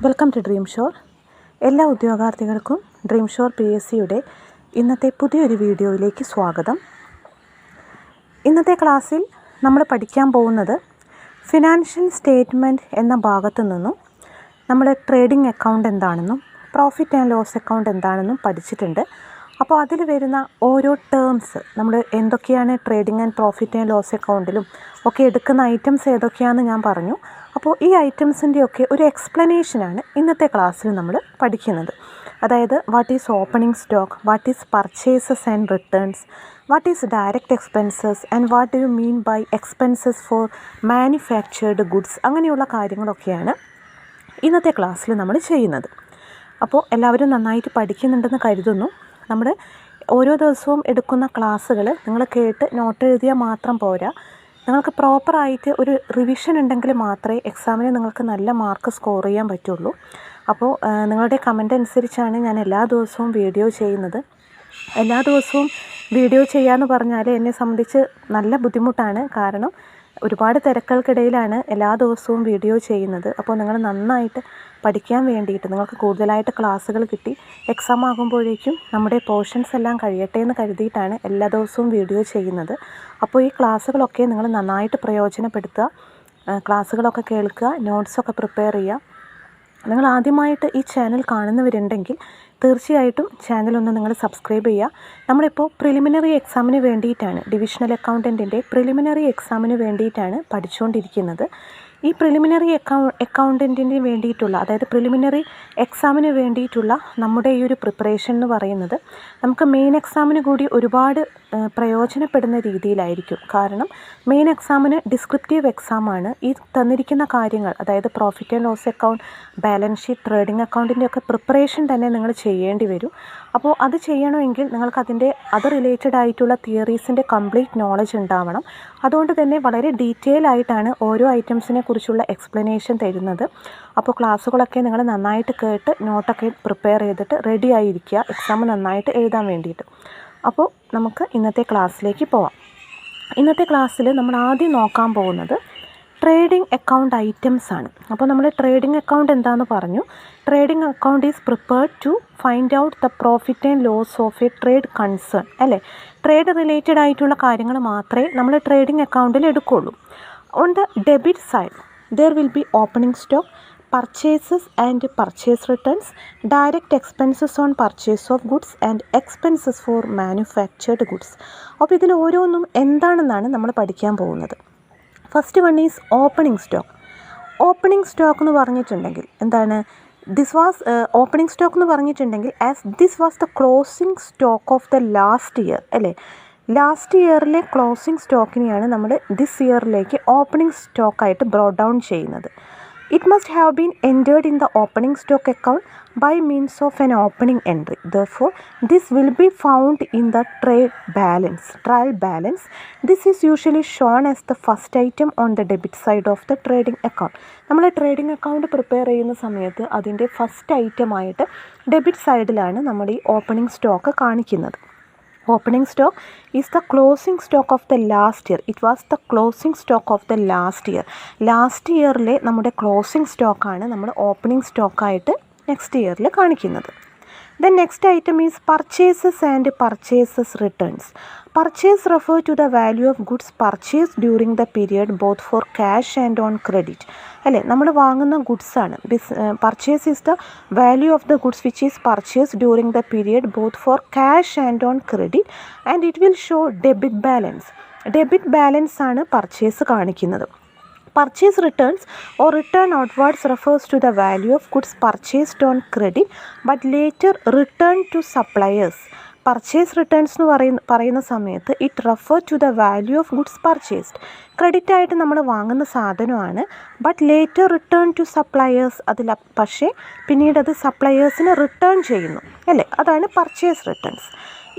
Welcome to dream shore. എല്ലാ ഉദ്യോഗാർത്ഥികൾക്കും dream shore PSCയുടെ ഇന്നത്തെ പുതിയൊരു വീഡിയോയിലേക്ക് സ്വാഗതം. ഇന്നത്തെ ക്ലാസ്സിൽ നമ്മൾ പഠിക്കാൻ പോകുന്നത് ഫിനാൻഷ്യൽ സ്റ്റേറ്റ്മെൻറ്റ് എന്ന ഭാഗത്തു നിന്നും നമ്മൾ ട്രേഡിംഗ് അക്കൗണ്ട് എന്താണെന്നും പ്രോഫിറ്റ് ആൻഡ് ലോസ് അക്കൗണ്ട് എന്താണെന്നും പഠിച്ചിട്ടുണ്ട്. അപ്പോൾ അതിൽ വരുന്ന ഓരോ ടേംസ് നമ്മൾ എന്തൊക്കെയാണ് trading and profit and loss അക്കൗണ്ടിലും ഒക്കെ എടുക്കുന്ന ഐറ്റംസ് ഏതൊക്കെയാണെന്ന് ഞാൻ പറഞ്ഞു. അപ്പോൾ ഈ ഐറ്റംസിൻ്റെയൊക്കെ ഒരു എക്സ്പ്ലനേഷനാണ് ഇന്നത്തെ ക്ലാസ്സിൽ നമ്മൾ പഠിക്കുന്നത്. അതായത് what is opening stock, what is purchases and returns, what is direct expenses and what do you mean by expenses for manufactured goods, അങ്ങനെയുള്ള കാര്യങ്ങളൊക്കെയാണ് ഇന്നത്തെ ക്ലാസ്സിൽ നമ്മൾ ചെയ്യുന്നത്. അപ്പോൾ എല്ലാവരും നന്നായിട്ട് പഠിക്കുന്നുണ്ടെന്ന് കരുതുന്നു. നമ്മൾ ഓരോ ദിവസവും എടുക്കുന്ന ക്ലാസ്സുകൾ നിങ്ങൾ കേട്ട് നോട്ട് എഴുതിയാൽ മാത്രം പോരാ, നിങ്ങൾക്ക് പ്രോപ്പറായിട്ട് ഒരു റിവിഷൻ ഉണ്ടെങ്കിൽ മാത്രമേ എക്സാമിന് നിങ്ങൾക്ക് നല്ല മാർക്ക് സ്കോർ ചെയ്യാൻ പറ്റുള്ളൂ. അപ്പോൾ നിങ്ങളുടെ കമൻ്റ് അനുസരിച്ചാണ് ഞാൻ എല്ലാ ദിവസവും വീഡിയോ ചെയ്യുന്നത്. എല്ലാ ദിവസവും വീഡിയോ ചെയ്യാമെന്ന് പറഞ്ഞാൽ എന്നെ സംബന്ധിച്ച് നല്ല ബുദ്ധിമുട്ടാണ്. കാരണം ഒരുപാട് തിരക്കുകൾക്കിടയിലാണ് എല്ലാ ദിവസവും വീഡിയോ ചെയ്യുന്നത്. അപ്പോൾ നിങ്ങൾ നന്നായിട്ട് പഠിക്കാൻ വേണ്ടിയിട്ട് നിങ്ങൾക്ക് കൂടുതലായിട്ട് ക്ലാസ്സുകൾ കിട്ടി എക്സാം ആകുമ്പോഴേക്കും നമ്മുടെ പോർഷൻസ് എല്ലാം കഴിയട്ടെ എന്ന് കരുതിയിട്ടാണ് എല്ലാ ദിവസവും വീഡിയോ ചെയ്യുന്നത്. അപ്പോൾ ഈ ക്ലാസ്സുകളൊക്കെ നിങ്ങൾ നന്നായിട്ട് പ്രയോജനപ്പെടുത്തുക, ക്ലാസ്സുകളൊക്കെ കേൾക്കുക, നോട്ട്സൊക്കെ പ്രിപ്പയർ ചെയ്യുക. നിങ്ങൾ ആദ്യമായിട്ട് ഈ ചാനൽ കാണുന്നവരുണ്ടെങ്കിൽ തീർച്ചയായിട്ടും ചാനലൊന്ന് നിങ്ങൾ സബ്സ്ക്രൈബ് ചെയ്യുക. നമ്മളിപ്പോൾ പ്രിലിമിനറി എക്സാമിന് വേണ്ടിയിട്ടാണ്, ഡിവിഷണൽ അക്കൗണ്ടൻറ്റിൻ്റെ പ്രിലിമിനറി എക്സാമിന് വേണ്ടിയിട്ടാണ് പഠിച്ചുകൊണ്ടിരിക്കുന്നത്. ഈ പ്രിലിമിനറി അക്കൗണ്ടൻറ്റിന് വേണ്ടിയിട്ടുള്ള, അതായത് പ്രിലിമിനറി എക്സാമിന് വേണ്ടിയിട്ടുള്ള നമ്മുടെ ഈ ഒരു പ്രിപ്പറേഷൻ എന്ന് പറയുന്നത് നമുക്ക് മെയിൻ എക്സാമിന് കൂടി ഒരുപാട് പ്രയോജനപ്പെടുന്ന രീതിയിലായിരിക്കും. കാരണം മെയിൻ എക്സാമിന് ഡിസ്ക്രിപ്റ്റീവ് എക്സാമാണ്. ഈ തന്നിരിക്കുന്ന കാര്യങ്ങൾ, അതായത് profit and loss account, balance sheet, trading അക്കൗണ്ടിൻ്റെ ഒക്കെ പ്രിപ്പറേഷൻ തന്നെ നിങ്ങൾ ചെയ്യേണ്ടി വരും. അപ്പോൾ അത് ചെയ്യണമെങ്കിൽ നിങ്ങൾക്ക് അതിൻ്റെ അത് റിലേറ്റഡ് ആയിട്ടുള്ള തിയറീസിൻ്റെ കംപ്ലീറ്റ് നോളജ് ഉണ്ടാവണം. അതുകൊണ്ട് തന്നെ വളരെ ഡീറ്റെയിൽ ആയിട്ടാണ് ഓരോ ഐറ്റംസിനെ കുറിച്ചുള്ള എക്സ്പ്ലനേഷൻ തരുന്നത്. അപ്പോൾ ക്ലാസ്സുകളൊക്കെ നിങ്ങൾ നന്നായിട്ട് കേട്ട് നോട്ടൊക്കെ പ്രിപ്പയർ ചെയ്തിട്ട് റെഡി ആയിരിക്കുക എക്സാം നന്നായിട്ട് എഴുതാൻ വേണ്ടിയിട്ട്. അപ്പോൾ നമുക്ക് ഇന്നത്തെ ക്ലാസ്സിലേക്ക് പോവാം. ഇന്നത്തെ ക്ലാസ്സിൽ നമ്മൾ ആദ്യം നോക്കാൻ പോകുന്നത് ട്രേഡിംഗ് അക്കൗണ്ട് ഐറ്റംസ് ആണ്. അപ്പോൾ നമ്മൾ ട്രേഡിംഗ് അക്കൗണ്ട് എന്താണെന്ന് പറഞ്ഞു. Trading account is prepared to find out the profit and loss of a trade concern, അല്ലേ? ട്രേഡ് റിലേറ്റഡ് ആയിട്ടുള്ള കാര്യങ്ങൾ മാത്രമേ നമ്മൾ ട്രേഡിംഗ് അക്കൗണ്ടിൽ എടുക്കുകയുള്ളൂ. On the debit side there will be opening stock, purchases and purchase returns, direct expenses on purchase of goods and expenses for manufactured goods. അപ്പോൾ ഇതിൽ ഓരോന്നും എന്താണെന്നാണ് നമ്മൾ പഠിക്കാൻ പോകുന്നത്. First one is opening stock. Opening stock എന്ന് പറഞ്ഞിട്ടുണ്ടെങ്കിൽ എന്താണ്? ദിസ് വാസ് ഓപ്പണിംഗ് സ്റ്റോക്ക് എന്ന് പറഞ്ഞിട്ടുണ്ടെങ്കിൽ as this was the closing stock of the last year, അല്ലേ? ലാസ്റ്റ് ഇയറിലെ ക്ലോസിംഗ് സ്റ്റോക്കിനെയാണ് നമ്മൾ ദിസ് ഇയറിലേക്ക് ഓപ്പണിംഗ് സ്റ്റോക്കായിട്ട് ബ്രോട്ട് ഡൗൺ ചെയ്യുന്നത്. It must have been entered in the opening stock account by means of an opening entry. Therefore this will be found in the trial balance. This is usually shown as the first item on the debit side of the trading account. നമ്മൾ trading account prepare ചെയ്യുന്ന സമയത്ത് അതിൻ്റെ first ഐറ്റമായിട്ട് debit സൈഡിലാണ് നമ്മൾ ഈ opening stock കാണിക്കുന്നത്. Opening stock is the closing stock of the last year. It was the closing stock of the last year. Last ഇയറിലെ നമ്മുടെ ക്ലോസിംഗ് സ്റ്റോക്കാണ് നമ്മൾ ഓപ്പണിംഗ് സ്റ്റോക്കായിട്ട് നെക്സ്റ്റ് ഇയറിൽ കാണിക്കുന്നത്. The next item is purchases and purchases returns. Purchase refer to the value of goods purchased during the period both for cash and on credit. അല്ലേ? നമ്മൾ വാങ്ങുന്ന ഗുഡ്സാണ്. Purchase is the value of the goods which is purchase during the period both for cash and on credit and it will show debit balance. Debit balance ആണ് purchase കാണിക്കുന്നത്. Purchase returns or return outwards refers to the value of goods purchased on credit but later returned to suppliers. Purchase returns എന്ന് പറയുന്ന സമയത്ത് it refer to the value of goods purchased. Credit ആയിട്ട് നമ്മൾ വാങ്ങുന്ന സാധനമാണ്, but later return to suppliers. പക്ഷേ പിന്നീട് അത് സപ്ലയേഴ്സിന് റിട്ടേൺ ചെയ്യുന്നു, അല്ലേ? അതാണ് purchase returns.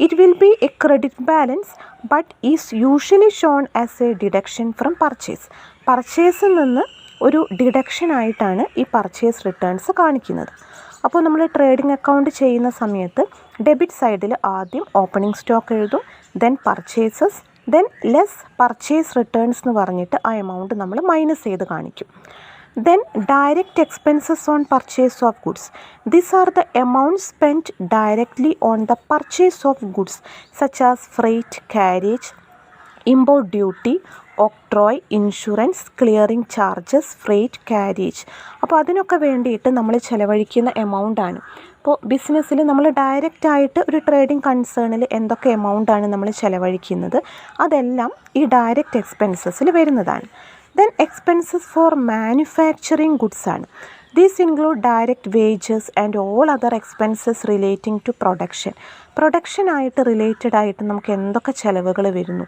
It will be a credit balance but is usually shown as a deduction from purchase. പർച്ചേസിൽ നിന്ന് ഒരു ഡിഡക്ഷൻ ആയിട്ടാണ് ഈ പർച്ചേസ് റിട്ടേൺസ് കാണിക്കുന്നത്. അപ്പോൾ നമ്മൾ ട്രേഡിംഗ് അക്കൗണ്ട് ചെയ്യുന്ന സമയത്ത് ഡെബിറ്റ് സൈഡിൽ ആദ്യം ഓപ്പണിംഗ് സ്റ്റോക്ക് എഴുതും, then purchases, then less purchase returns എന്ന് പറഞ്ഞിട്ട് ആ എമൗണ്ട് നമ്മൾ മൈനസ് ചെയ്ത് കാണിക്കും. Then direct expenses on purchase of goods. These are the amounts spent directly on the purchase of goods such as freight, carriage, import duty, octroi, insurance, clearing charges, freight, carriage. അപ്പോൾ അതിനൊക്കെ വേണ്ടിയിട്ട് നമ്മൾ ചിലവഴിക്കുന്ന എമൗണ്ടാണ്. ഇപ്പോൾ ബിസിനസ്സിൽ നമ്മൾ ഡയറക്റ്റായിട്ട് ഒരു ട്രേഡിംഗ് കൺസേണിൽ എന്തൊക്കെ എമൗണ്ടാണ് നമ്മൾ ചിലവഴിക്കുന്നത് അതെല്ലാം ഈ ഡയറക്റ്റ് എക്സ്പെൻസസിൽ വരുന്നതാണ്. Then expenses for manufacturing goods ആണ്. These include direct wages and all other expenses relating to പ്രൊഡക്ഷനായിട്ട് റിലേറ്റഡ് ആയിട്ട് നമുക്ക് എന്തൊക്കെ ചിലവുകൾ വരുന്നു.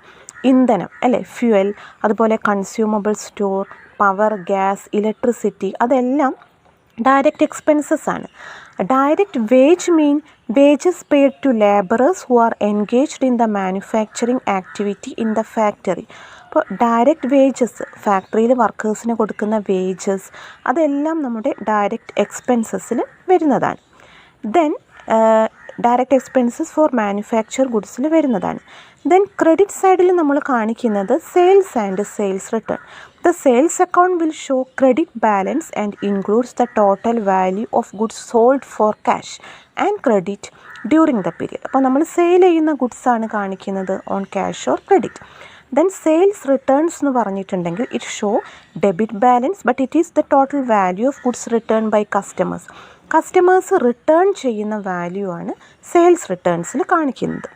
ഇന്ധനം അല്ലേ, ഫ്യുവൽ, അതുപോലെ consumable store, power, gas, electricity, അതെല്ലാം ഡയറക്റ്റ് എക്സ്പെൻസസ് ആണ്. Direct wage mean wages paid to labourers who are engaged in the manufacturing activity in the factory. അപ്പോൾ ഡയറക്റ്റ് വേജസ്, ഫാക്ടറിയിൽ വർക്കേഴ്സിന് കൊടുക്കുന്ന വേജസ്, അതെല്ലാം നമ്മുടെ ഡയറക്റ്റ് എക്സ്പെൻസസിൽ വരുന്നതാണ്. Then direct expenses for manufacture ഗുഡ്സിൽ വരുന്നതാണ്. ദെൻ ക്രെഡിറ്റ് സൈഡിൽ നമ്മൾ കാണിക്കുന്നത് sales and sales return. The sales account will show credit balance and includes the total value of goods sold for cash and credit during the period. അപ്പോൾ നമ്മൾ sale ചെയ്യുന്ന ഗുഡ്സാണ് കാണിക്കുന്നത് on cash or credit. Then sales returns എന്ന് പറഞ്ഞിട്ടുണ്ടെങ്കിൽ it show debit balance but it is the total value of goods return by customers. Customers return ചെയ്യുന്ന value ആണ് sales റിട്ടേൺസിൽ കാണിക്കുന്നത്.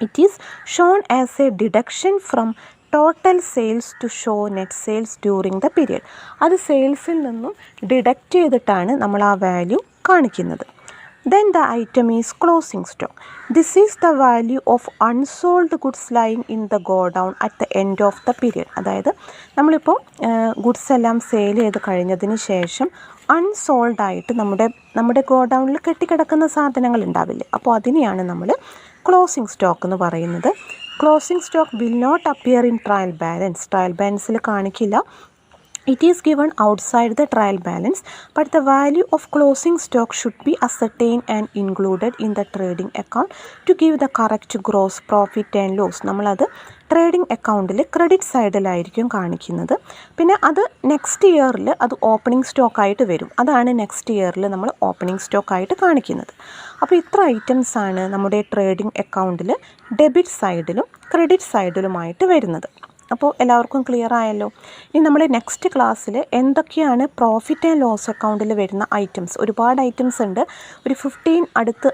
It is shown as a deduction from total sales to show net sales during the period. അത് സെയിൽസിൽ നിന്നും deduct ചെയ്തിട്ടാണ് നമ്മൾ ആ വാല്യൂ കാണിക്കുന്നത്. Then the item is closing stock. This is the value of unsold goods lying in the godown at the end of the period. അതായത് നമ്മളിപ്പോൾ goods എല്ലാം സെയിൽ ചെയ്ത് കഴിഞ്ഞതിന് ശേഷം അൺസോൾഡ് ആയിട്ട് നമ്മുടെ ഗോഡൗണിൽ കെട്ടിക്കിടക്കുന്ന സാധനങ്ങൾ ഉണ്ടാവില്ലേ, അപ്പോൾ അതിനെയാണ് നമ്മൾ ക്ലോസിംഗ് സ്റ്റോക്ക് എന്ന് പറയുന്നത്. Closing stock will not appear in trial ബാലൻസിൽ കാണിക്കില്ല. It is given outside the trial balance, but the value of closing stock should be ascertained and included in the trading account to give the correct gross profit and loss. നമ്മളത് trading അക്കൗണ്ടിൽ credit സൈഡിലായിരിക്കും കാണിക്കുന്നത്. പിന്നെ അത് next ഇയറിൽ അത് opening സ്റ്റോക്കായിട്ട് വരും. അതാണ് next ഇയറിൽ നമ്മൾ ഓപ്പണിംഗ് സ്റ്റോക്കായിട്ട് കാണിക്കുന്നത്. അപ്പോൾ ഇത്ര ഐറ്റംസ് ആണ് നമ്മുടെ ട്രേഡിംഗ് അക്കൗണ്ടിൽ ഡെബിറ്റ് സൈഡിലും ക്രെഡിറ്റ് സൈഡിലുമായിട്ട് വരുന്നത്. അപ്പോൾ എല്ലാവർക്കും ക്ലിയർ ആയല്ലോ. ഇനി നമ്മൾ നെക്സ്റ്റ് ക്ലാസ്സിൽ എന്തൊക്കെയാണ് പ്രോഫിറ്റ് ആൻഡ് ലോസ് അക്കൗണ്ടിൽ വരുന്ന ഐറ്റംസ്, ഒരുപാട് ഐറ്റംസ് ഉണ്ട്, ഒരു 15 അടുത്ത്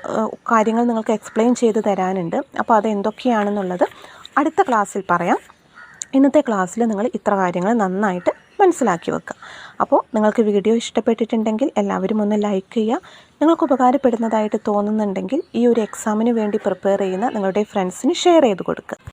കാര്യങ്ങൾ നിങ്ങൾക്ക് എക്സ്പ്ലെയിൻ ചെയ്ത് തരാനുണ്ട്. അപ്പോൾ അത് എന്തൊക്കെയാണെന്നുള്ളത് അടുത്ത ക്ലാസ്സിൽ പറയാം. ഇന്നത്തെ ക്ലാസ്സിൽ നിങ്ങൾ ഇത്ര കാര്യങ്ങൾ നന്നായിട്ട് മനസ്സിലാക്കി വെക്കുക. അപ്പോൾ നിങ്ങൾക്ക് വീഡിയോ ഇഷ്ടപ്പെട്ടിട്ടുണ്ടെങ്കിൽ എല്ലാവരും ഒന്ന് ലൈക്ക് ചെയ്യുക. നിങ്ങൾക്ക് ഉപകാരപ്പെടുന്നതായിട്ട് തോന്നുന്നുണ്ടെങ്കിൽ ഈ ഒരു എക്സാമിന് വേണ്ടി പ്രിപ്പയർ ചെയ്യുന്ന നിങ്ങളുടെ ഫ്രണ്ട്സിന് ഷെയർ ചെയ്ത് കൊടുക്കുക.